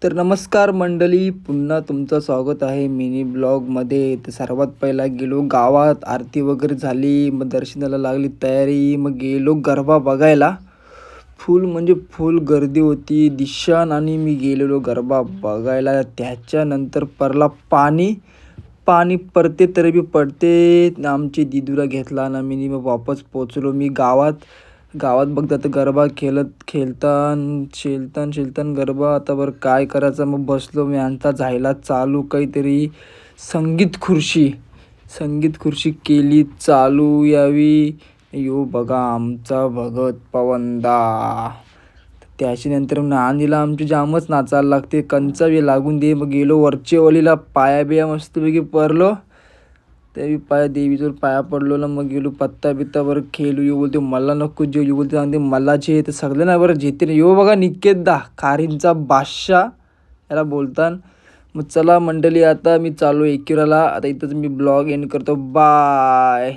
तर नमस्कार मंडळी, पुन्हा तुमचं स्वागत आहे मिनी ब्लॉगमध्ये. तर सर्वात पहिला गेलो गावात, आरती वगैरे झाली, मग दर्शनाला लागली तयारी, मग गेलो गरबा बघायला. फुल म्हणजे फुल गर्दी होती दिशान आणि मी गेलेलो गरबा बघायला. त्याच्यानंतर पडला पाणी. पाणी पडते तरी बी पडते. आमची दिदूला घेतला ना मी, मग वापस पोचलो मी गावात. गावात बघता तर गरबा खेळतान गरबा. आता बरं काय करायचं, मग बसलो मी. आणता झायला चालू काहीतरी संगीत खुर्शी केली चालू यावी. यो बघा आमचा भगत पवनदा. त्याच्यानंतर नांदीला आमची जामच नाचायला लागते, कंचा बी लागून दे. मग गेलो वरच्या ओलीला, पाया बिया मस्तपैकी पडलो. त्या पाया देवीजवळ पाया पडलो ना. मग गेलो पत्ता बित्ता बरं खेळू. येऊ बोलते मला नको जेव, येऊ बोलते सांगते मलाचे. तर सगळे ना बरं जेते ना. यो बघा निकेतदा खारींचा बादशाह याला बोलतान. मग चला मंडळी, आता मी चालू एकिराला. आता इथंच मी ब्लॉग एंड करतो. बाय.